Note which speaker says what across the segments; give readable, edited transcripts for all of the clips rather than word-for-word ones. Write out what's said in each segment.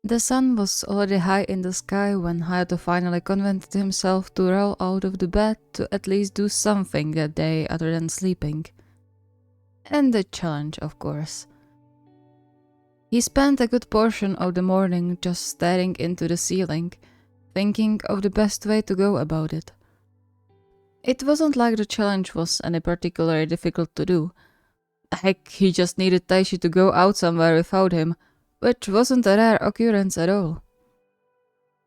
Speaker 1: The sun was already high in the sky when Hayato finally convinced himself to roll out of the bed to at least do something that day other than sleeping. And the challenge, of course. He spent a good portion of the morning just staring into the ceiling, thinking of the best way to go about it. It wasn't like the challenge was any particularly difficult to do. Heck, he just needed Taichi to go out somewhere without him, which wasn't a rare occurrence at all.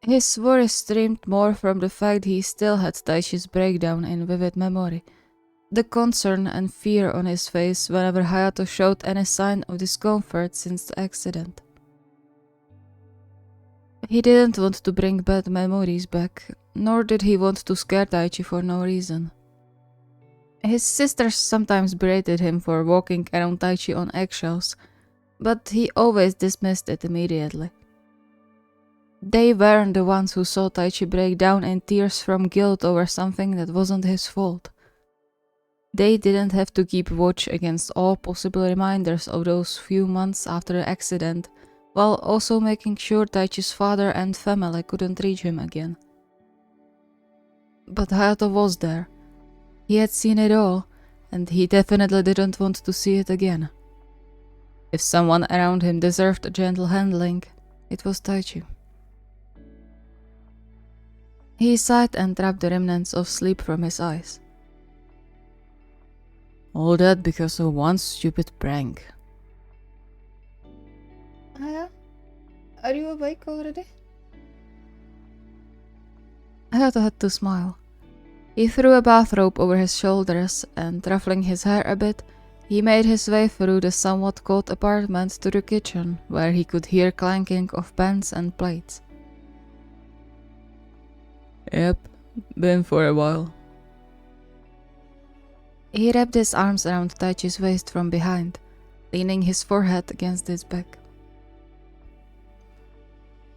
Speaker 1: His worries stemmed more from the fact he still had Taichi's breakdown in vivid memory, the concern and fear on his face whenever Hayato showed any sign of discomfort since the accident. He didn't want to bring bad memories back, nor did he want to scare Taichi for no reason. His sisters sometimes berated him for walking around Taichi on eggshells, but he always dismissed it immediately. They weren't the ones who saw Taichi break down in tears from guilt over something that wasn't his fault. They didn't have to keep watch against all possible reminders of those few months after the accident, while also making sure Taichi's father and family couldn't reach him again. But Hayato was there. He had seen it all, and he definitely didn't want to see it again. If someone around him deserved a gentle handling, it was Taichi. He sighed and rubbed the remnants of sleep from his eyes. All that because of one stupid prank.
Speaker 2: Aya, are you awake already?
Speaker 1: Hayato had to smile. He threw a bathrobe over his shoulders and, ruffling his hair a bit, he made his way through the somewhat cold apartment to the kitchen, where he could hear clanking of pans and plates. Yep, been for a while. He wrapped his arms around Taichi's waist from behind, leaning his forehead against his back.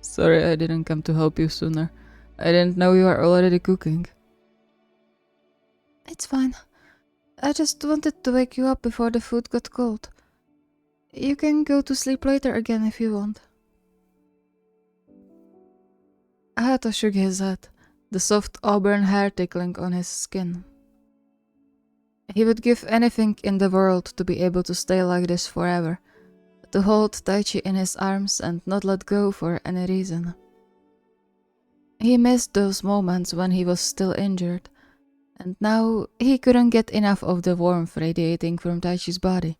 Speaker 1: Sorry I didn't come to help you sooner. I didn't know you were already cooking.
Speaker 2: It's fine. I just wanted to wake you up before the food got cold. You can go to sleep later again if you want.
Speaker 1: Hayato shook his head, the soft auburn hair tickling on his skin. He would give anything in the world to be able to stay like this forever, to hold Taichi in his arms and not let go for any reason. He missed those moments when he was still injured, and now he couldn't get enough of the warmth radiating from Taichi's body.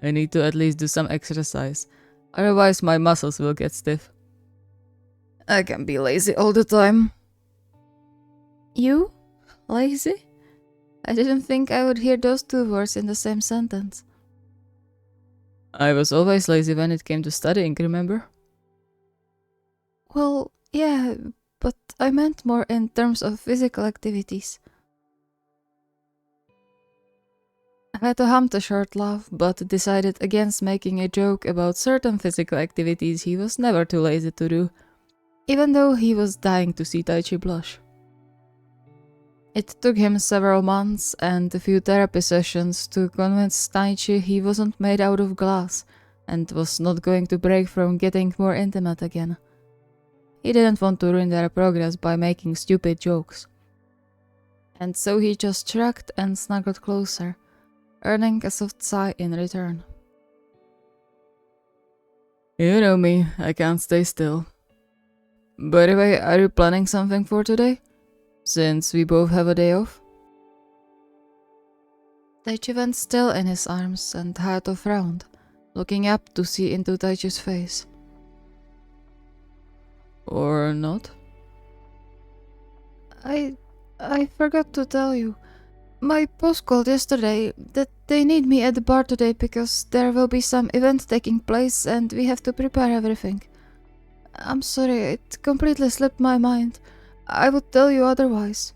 Speaker 1: I need to at least do some exercise, otherwise my muscles will get stiff. I can be lazy all the time.
Speaker 2: You? Lazy? I didn't think I would hear those two words in the same sentence.
Speaker 1: I was always lazy when it came to studying, remember?
Speaker 2: Well, yeah, but I meant more in terms of physical activities.
Speaker 1: Hayato hummed a short laugh, but decided against making a joke about certain physical activities he was never too lazy to do, even though he was dying to see Taichi blush. It took him several months and a few therapy sessions to convince Taichi he wasn't made out of glass and was not going to break from getting more intimate again. He didn't want to ruin their progress by making stupid jokes. And so he just shrugged and snuggled closer, earning a soft sigh in return. You know me, I can't stay still. By the way, are you planning something for today? Since we both have a day off? Taichi went still in his arms and Hayato frowned, looking up to see into Taichi's face. Or not?
Speaker 2: I forgot to tell you. My boss called yesterday that they need me at the bar today because there will be some event taking place and we have to prepare everything. I'm sorry, it completely slipped my mind. I would tell you otherwise.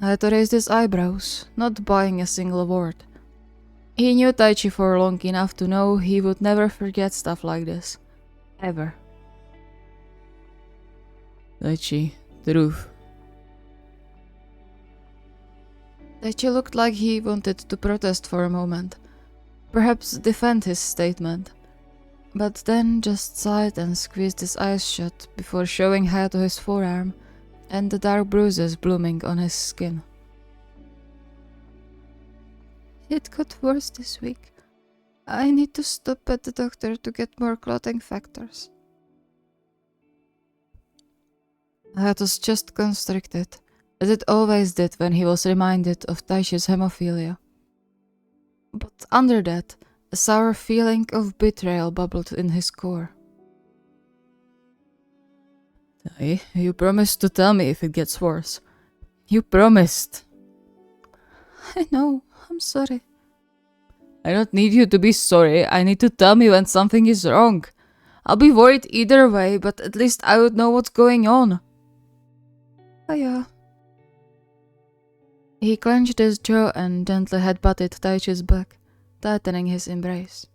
Speaker 1: Hayato raised his eyebrows, not buying a single word. He knew Taichi for long enough to know he would never forget stuff like this. Ever. Taichi, truth. Taichi looked like he wanted to protest for a moment, perhaps defend his statement, but then just sighed and squeezed his eyes shut before showing Hayato his forearm and the dark bruises blooming on his skin.
Speaker 2: It got worse this week. I need to stop at the doctor to get more clotting factors.
Speaker 1: Hayato's chest constricted, as it always did when he was reminded of Taichi's hemophilia. But under that, a sour feeling of betrayal bubbled in his core. Tai, you promised to tell me if it gets worse. You promised.
Speaker 2: I know, I'm sorry.
Speaker 1: I don't need you to be sorry, I need to tell me when something is wrong. I'll be worried either way, but at least I would know what's going on.
Speaker 2: Oh yeah.
Speaker 1: He clenched his jaw and gently headbutted Taichi's back, tightening his embrace.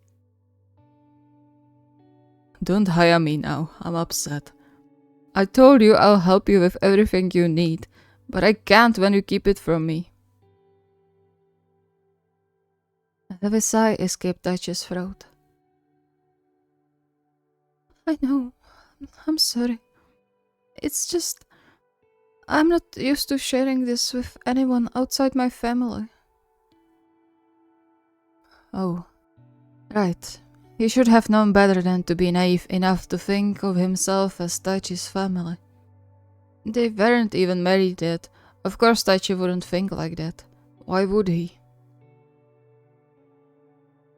Speaker 1: Don't hire me now, I'm upset. I told you I'll help you with everything you need, but I can't when you keep it from me. A heavy sigh escaped Taichi's throat.
Speaker 2: I know, I'm sorry. It's just... I'm not used to sharing this with anyone outside my family.
Speaker 1: Oh, right. He should have known better than to be naive enough to think of himself as Taichi's family. They weren't even married yet. Of course Taichi wouldn't think like that. Why would he?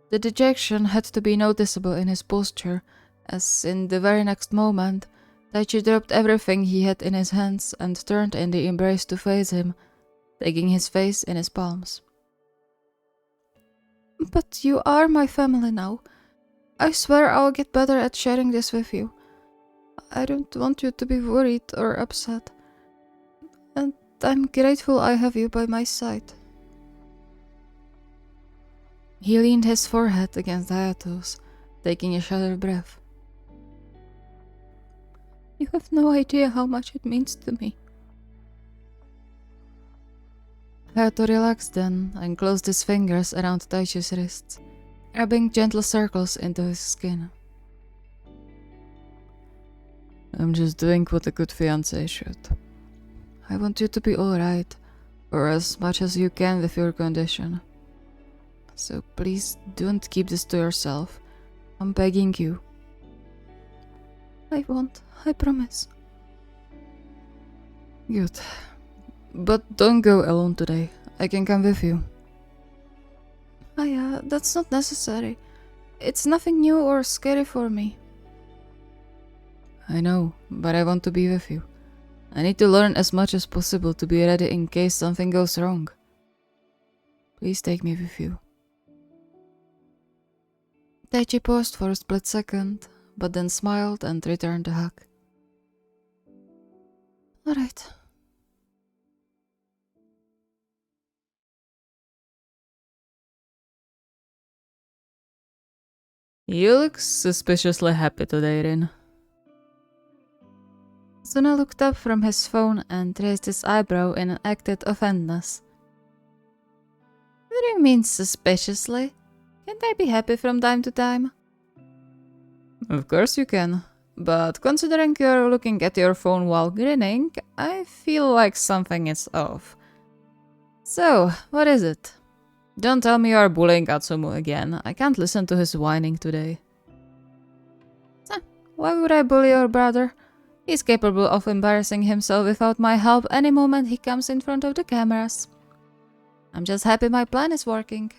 Speaker 1: The dejection had to be noticeable in his posture, as in the very next moment, Taichi dropped everything he had in his hands and turned in the embrace to face him, taking his face in his palms.
Speaker 2: But you are my family now. I swear I'll get better at sharing this with you. I don't want you to be worried or upset. And I'm grateful I have you by my side.
Speaker 1: He leaned his forehead against Hayato's, taking a shallow breath.
Speaker 2: You have no idea how much it means to me.
Speaker 1: Hayato relaxed then and closed his fingers around Taichi's wrists, rubbing gentle circles into his skin. I'm just doing what a good fiancé should. I want you to be alright, or as much as you can with your condition. So please don't keep this to yourself. I'm begging you.
Speaker 2: I won't, I promise.
Speaker 1: Good. But don't go alone today. I can come with you.
Speaker 2: Aya, that's not necessary. It's nothing new or scary for me.
Speaker 1: I know, but I want to be with you. I need to learn as much as possible to be ready in case something goes wrong. Please take me with you. Taichi paused for a split second, but then smiled and returned the hug.
Speaker 2: Alright.
Speaker 1: You look suspiciously happy today, Rin. Suna looked up from his phone and raised his eyebrow in an acted offendedness. What do you mean suspiciously? Can't I be happy from time to time? Of course you can, but considering you're looking at your phone while grinning, I feel like something is off. So, what is it? Don't tell me you're bullying Atsumu again. I can't listen to his whining today. Why would I bully your brother? He's capable of embarrassing himself without my help any moment he comes in front of the cameras. I'm just happy my plan is working.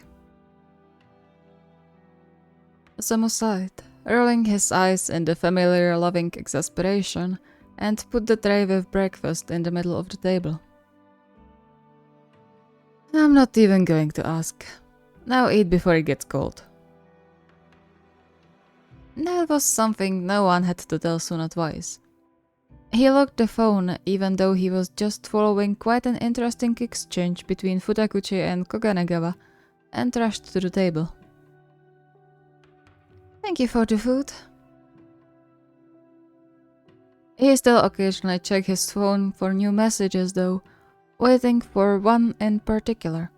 Speaker 1: Osamu sighed, rolling his eyes in the familiar loving exasperation, and put the tray with breakfast in the middle of the table. I'm not even going to ask. Now eat before it gets cold. That was something no one had to tell Suna twice. He locked the phone even though he was just following quite an interesting exchange between Futakuchi and Koganagawa, and rushed to the table. Thank you for the food. He still occasionally checked his phone for new messages though, waiting for one in particular.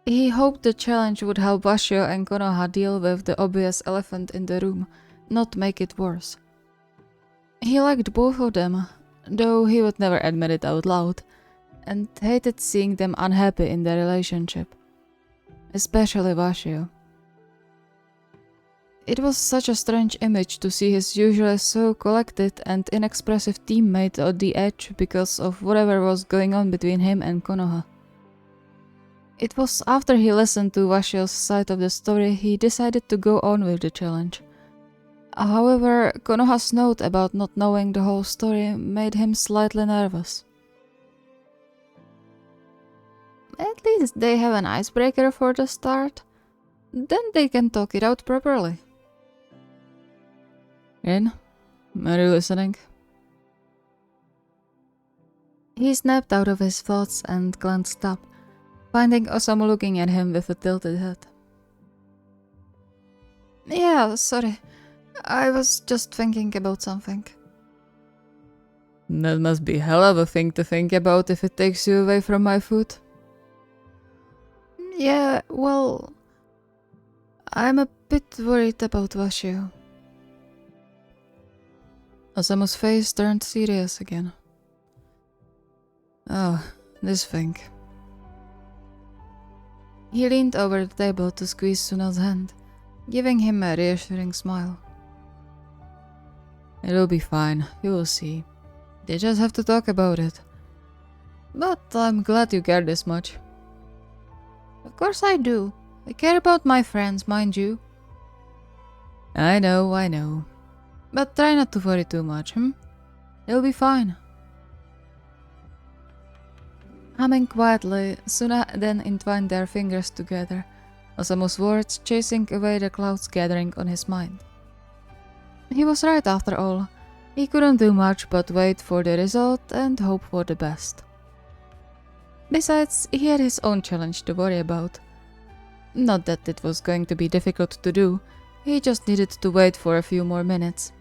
Speaker 1: He hoped the challenge would help Washio and Konoha deal with the obvious elephant in the room, not make it worse. He liked both of them, though he would never admit it out loud, and hated seeing them unhappy in their relationship. Especially Washio. It was such a strange image to see his usually so collected and inexpressive teammate on the edge because of whatever was going on between him and Konoha. It was after he listened to Washio's side of the story he decided to go on with the challenge. However, Konoha's note about not knowing the whole story made him slightly nervous. At least they have an icebreaker for the start. Then they can talk it out properly. Rin, are you listening? He snapped out of his thoughts and glanced up, finding Osamu looking at him with a tilted head. Yeah, sorry. I was just thinking about something. That must be hell of a thing to think about if it takes you away from my food. Yeah, well, I'm a bit worried about Washio. Osamu's face turned serious again. Oh, this thing. He leaned over the table to squeeze Suna's hand, giving him a reassuring smile. It'll be fine, you will see. They just have to talk about it. But I'm glad you care this much. Of course I do. I care about my friends, mind you. I know. But try not to worry too much, They'll be fine. Humming quietly, Suna then entwined their fingers together, Osamu's words chasing away the clouds gathering on his mind. He was right after all. He couldn't do much but wait for the result and hope for the best. Besides, he had his own challenge to worry about. Not that it was going to be difficult to do, he just needed to wait for a few more minutes.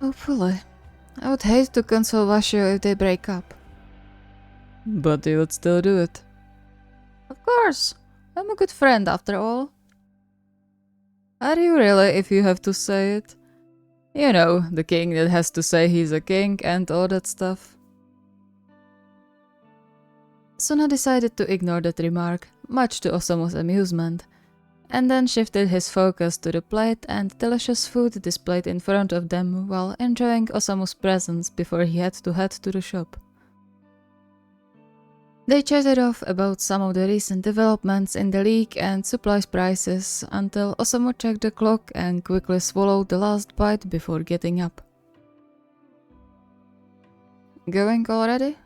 Speaker 1: Hopefully. I would hate to console Washio if they break up. But you would still do it. Of course. I'm a good friend after all. Are you really, if you have to say it? You know, the king that has to say he's a king and all that stuff. Suna decided to ignore that remark, much to Osamu's amusement, and then shifted his focus to the plate and delicious food displayed in front of them while enjoying Osamu's presence before he had to head to the shop. They chatted off about some of the recent developments in the league and supplies prices until Osamu checked the clock and quickly swallowed the last bite before getting up. Going already?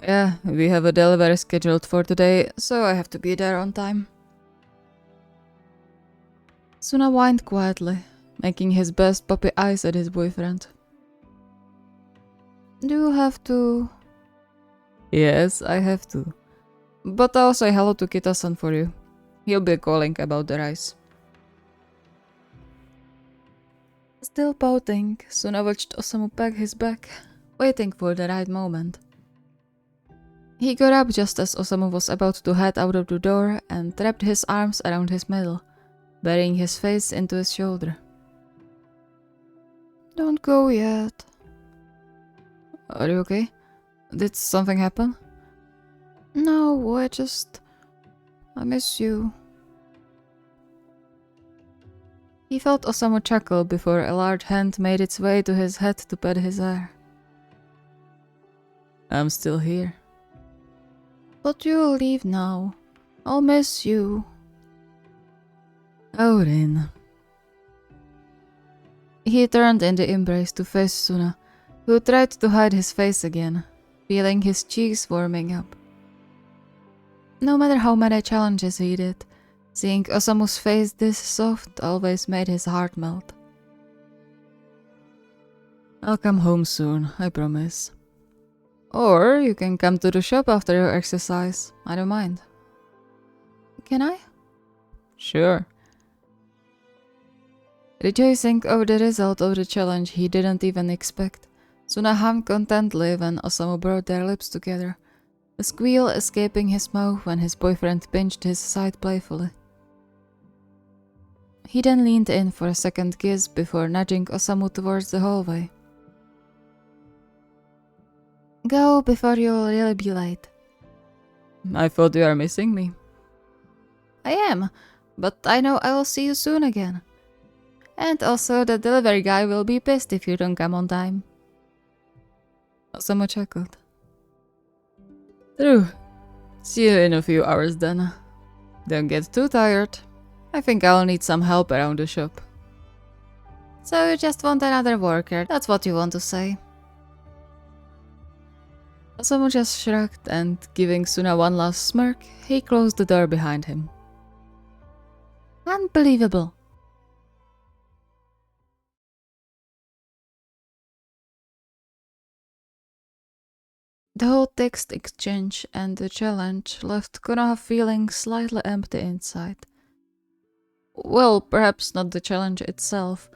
Speaker 1: Yeah, we have a delivery scheduled for today, so I have to be there on time. Suna whined quietly, making his best puppy eyes at his boyfriend. Do you have to? Yes, I have to. But I'll say hello to Kita-san for you. He'll be calling about the rice. Still pouting, Suna watched Osamu pack his bag, waiting for the right moment. He got up just as Osamu was about to head out of the door and wrapped his arms around his middle, burying his face into his shoulder. Don't go yet. Are you okay? Did something happen? No, I miss you. He felt Osamu chuckle before a large hand made its way to his head to pet his hair. I'm still here. But you'll leave now. I'll miss you. Oh, Rin. He turned in the embrace to face Suna, who tried to hide his face again, feeling his cheeks warming up. No matter how many challenges he did, seeing Osamu's face this soft always made his heart melt. I'll come home soon, I promise. Or you can come to the shop after your exercise, I don't mind. Can I? Sure. Rejoicing over the result of the challenge he didn't even expect, Suna hummed contentedly when Osamu brought their lips together, a squeal escaping his mouth when his boyfriend pinched his side playfully. He then leaned in for a second kiss before nudging Osamu towards the hallway.
Speaker 2: Go before you'll really be late.
Speaker 1: I thought you are missing me.
Speaker 2: I am, but I know I will see you soon again. And also the delivery guy will be pissed if you don't come on time.
Speaker 1: Osamu chuckled. True. See you in a few hours then. Don't get too tired. I think I'll need some help around the shop.
Speaker 2: So you just want another worker, that's what you want to say.
Speaker 1: Osamu just shrugged and, giving Suna one last smirk, he closed the door behind him.
Speaker 2: Unbelievable.
Speaker 1: The whole text exchange and the challenge left Konoha feeling slightly empty inside. Well, perhaps not the challenge itself,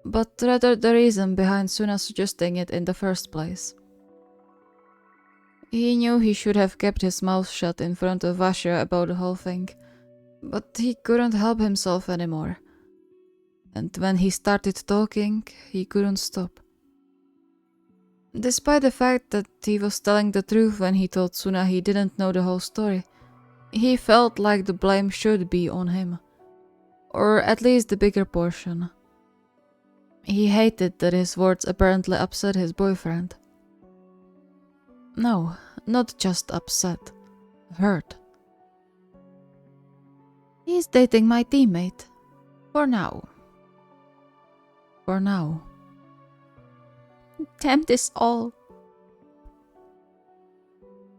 Speaker 1: but rather the reason behind Suna suggesting it in the first place. He knew he should have kept his mouth shut in front of Washio about the whole thing, but he couldn't help himself anymore. And when he started talking, he couldn't stop. Despite the fact that he was telling the truth when he told Suna he didn't know the whole story, he felt like the blame should be on him. Or at least the bigger portion. He hated that his words apparently upset his boyfriend. No, not just upset. Hurt.
Speaker 2: He's dating my teammate. For now.
Speaker 1: For now.
Speaker 2: Damn this all.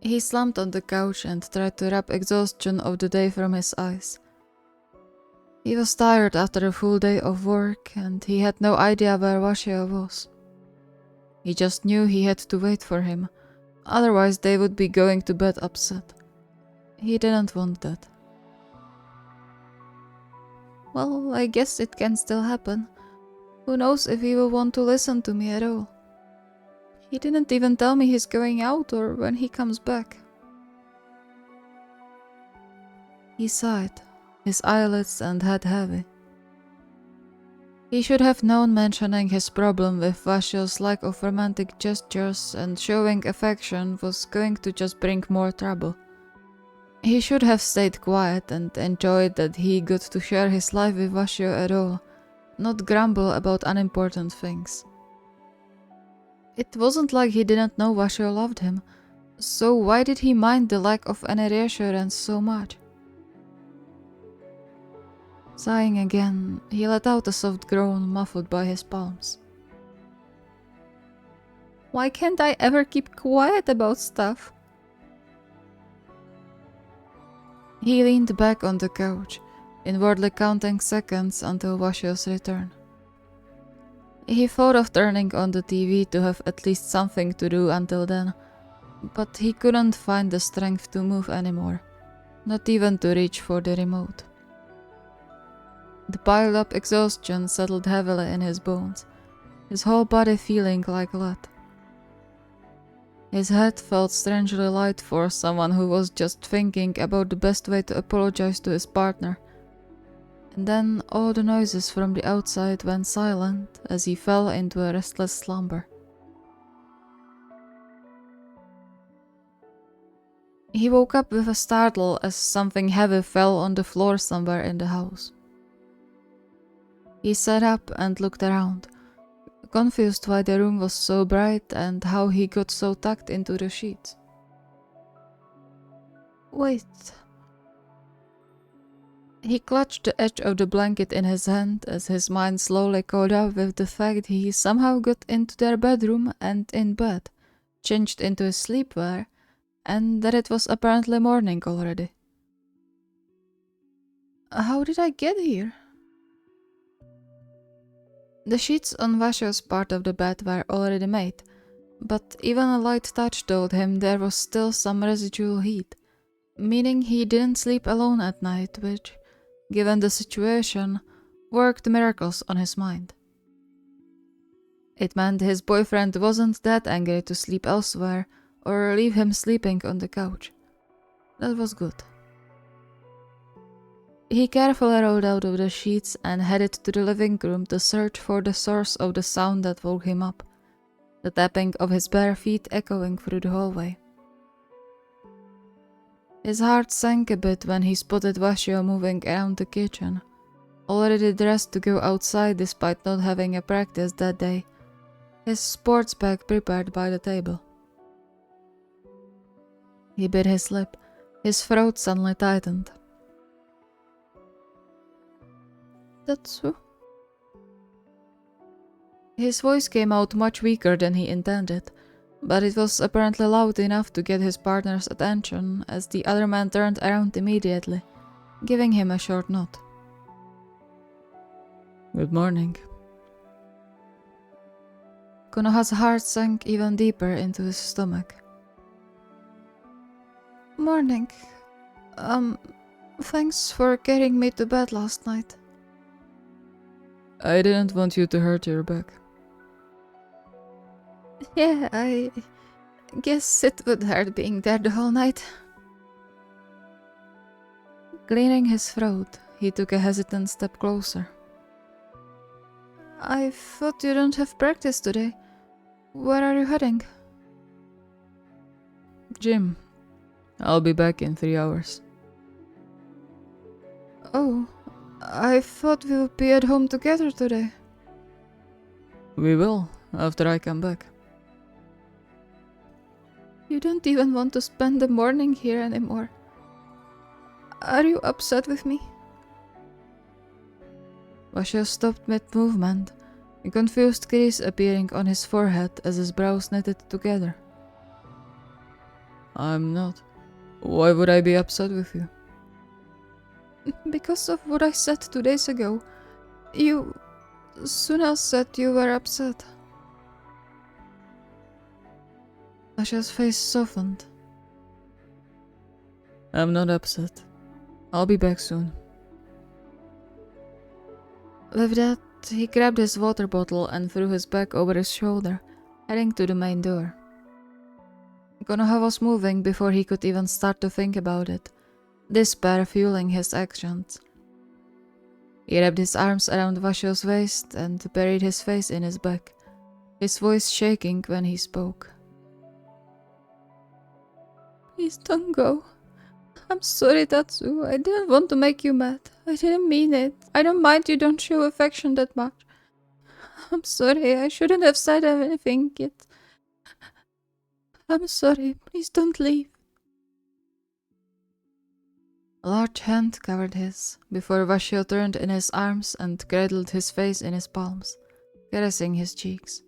Speaker 1: He slumped on the couch and tried to rub exhaustion of the day from his eyes. He was tired after a full day of work and he had no idea where Washio was. He just knew he had to wait for him, otherwise they would be going to bed upset. He didn't want that.
Speaker 2: Well, I guess it can still happen. Who knows if he will want to listen to me at all. He didn't even tell me he's going out or when he comes back.
Speaker 1: He sighed, his eyelids and head heavy. He should have known mentioning his problem with Washio's lack of romantic gestures and showing affection was going to just bring more trouble. He should have stayed quiet and enjoyed that he got to share his life with Washio at all, not grumble about unimportant things. It wasn't like he didn't know Washio loved him, so why did he mind the lack of any reassurance so much? Sighing again, he let out a soft groan muffled by his palms.
Speaker 2: Why can't I ever keep quiet about stuff?
Speaker 1: He leaned back on the couch, inwardly counting seconds until Washio's return. He thought of turning on the TV to have at least something to do until then, but he couldn't find the strength to move anymore, not even to reach for the remote. The piled-up exhaustion settled heavily in his bones, his whole body feeling like lead. His head felt strangely light for someone who was just thinking about the best way to apologize to his partner. And then all the noises from the outside went silent as he fell into a restless slumber. He woke up with a startle as something heavy fell on the floor somewhere in the house. He sat up and looked around, confused why the room was so bright and how he got so tucked into the sheets.
Speaker 2: Wait.
Speaker 1: He clutched the edge of the blanket in his hand as his mind slowly caught up with the fact he somehow got into their bedroom and in bed, changed into his sleepwear, and that it was apparently morning already.
Speaker 2: How did I get here?
Speaker 1: The sheets on Washio's part of the bed were already made, but even a light touch told him there was still some residual heat, meaning he didn't sleep alone at night, which, given the situation, worked miracles on his mind. It meant his boyfriend wasn't that angry to sleep elsewhere or leave him sleeping on the couch. That was good. He carefully rolled out of the sheets and headed to the living room to search for the source of the sound that woke him up, the tapping of his bare feet echoing through the hallway. His heart sank a bit when he spotted Washio moving around the kitchen, already dressed to go outside despite not having a practice that day, his sports bag prepared by the table. He bit his lip, his throat suddenly tightened.
Speaker 2: Tatsu?
Speaker 1: His voice came out much weaker than he intended, but it was apparently loud enough to get his partner's attention as the other man turned around immediately, giving him a short nod. Good morning. Konoha's heart sank even deeper into his stomach.
Speaker 2: Morning. Thanks for carrying me to bed last night.
Speaker 1: I didn't want you to hurt your back.
Speaker 2: Yeah, I guess it would hurt being there the whole night.
Speaker 1: Clearing his throat, he took a hesitant step closer.
Speaker 2: I thought you don't have practice today. Where are you heading?
Speaker 1: Gym. I'll be back in 3 hours.
Speaker 2: Oh, I thought we would be at home together today.
Speaker 1: We will, after I come back.
Speaker 2: You don't even want to spend the morning here anymore. Are you upset with me?
Speaker 1: Washio stopped mid-movement, a confused crease appearing on his forehead as his brows knitted together. I'm not. Why would I be upset with you?
Speaker 2: Because of what I said 2 days ago. Suna said you were upset.
Speaker 1: Washio's face softened. I'm not upset. I'll be back soon. With that, he grabbed his water bottle and threw his bag over his shoulder, heading to the main door. Konoha was moving before he could even start to think about it, despair fueling his actions. He wrapped his arms around Washio's waist and buried his face in his back, his voice shaking when he spoke.
Speaker 2: Please don't go. I'm sorry, Tatsu. I didn't want to make you mad. I didn't mean it. I don't mind you don't show affection that much. I'm sorry. I shouldn't have said anything yet. I'm sorry. Please don't leave.
Speaker 1: A large hand covered his, before Washio turned in his arms and cradled his face in his palms, caressing his cheeks.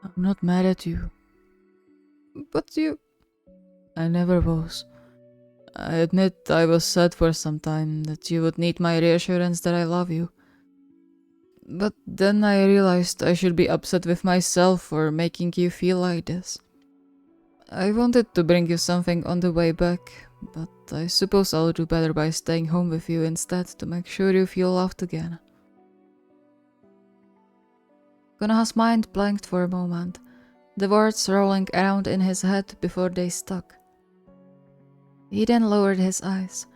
Speaker 1: I'm not mad at you.
Speaker 2: But you...
Speaker 1: I never was. I admit I was sad for some time that you would need my reassurance that I love you. But then I realized I should be upset with myself for making you feel like this. I wanted to bring you something on the way back, but I suppose I'll do better by staying home with you instead to make sure you feel loved again. Konoha's mind blanked for a moment, the words rolling around in his head before they stuck. He then lowered his eyes,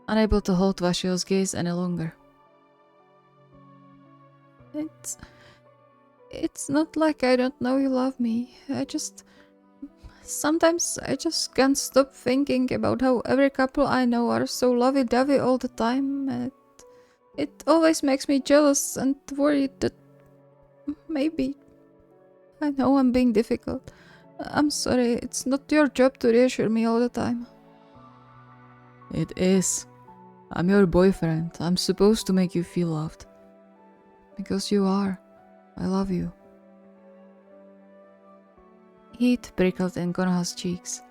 Speaker 1: unable to hold Washio's gaze any longer.
Speaker 2: It's not like I don't know you love me. Sometimes I just can't stop thinking about how every couple I know are so lovey-dovey all the time, and it always makes me jealous and worried that maybe... I know I'm being difficult. I'm sorry, it's not your job to reassure me all the time.
Speaker 1: It is. I'm your boyfriend. I'm supposed to make you feel loved. Because you are. I love you. Heat prickled in Konoha's cheeks.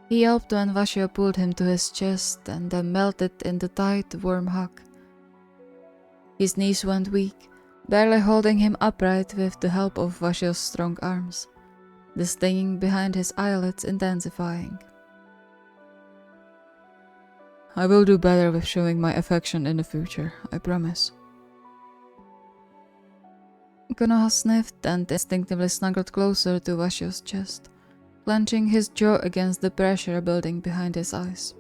Speaker 1: He yelped when Washio pulled him to his chest and then melted in the tight, warm hug. His knees went weak, barely holding him upright with the help of Washio's strong arms, the stinging behind his eyelids intensifying. I will do better with showing my affection in the future, I promise. Konoha sniffed and instinctively snuggled closer to Washio's chest, clenching his jaw against the pressure building behind his eyes.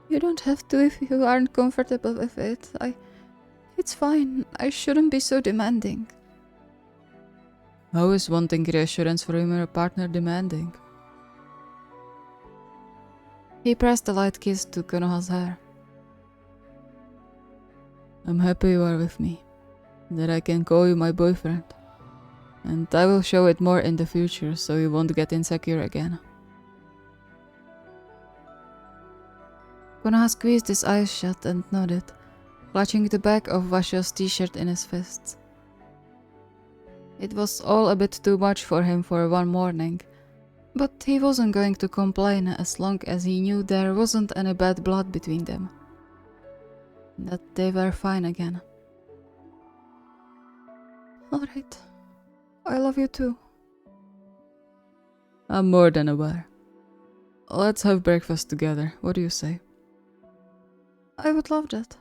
Speaker 2: You don't have to if you aren't comfortable with it. It's fine. I shouldn't be so demanding.
Speaker 1: How is wanting reassurance from your partner demanding? He pressed a light kiss to Konoha's hair. I'm happy you are with me, that I can call you my boyfriend. And I will show it more in the future so you won't get insecure again. Konoha squeezed his eyes shut and nodded, clutching the back of Washo's t-shirt in his fists. It was all a bit too much for him for one morning, but he wasn't going to complain as long as he knew there wasn't any bad blood between them. That they were fine again.
Speaker 2: Alright. I love you too.
Speaker 1: I'm more than aware. Let's have breakfast together, what do you say?
Speaker 2: I would love that.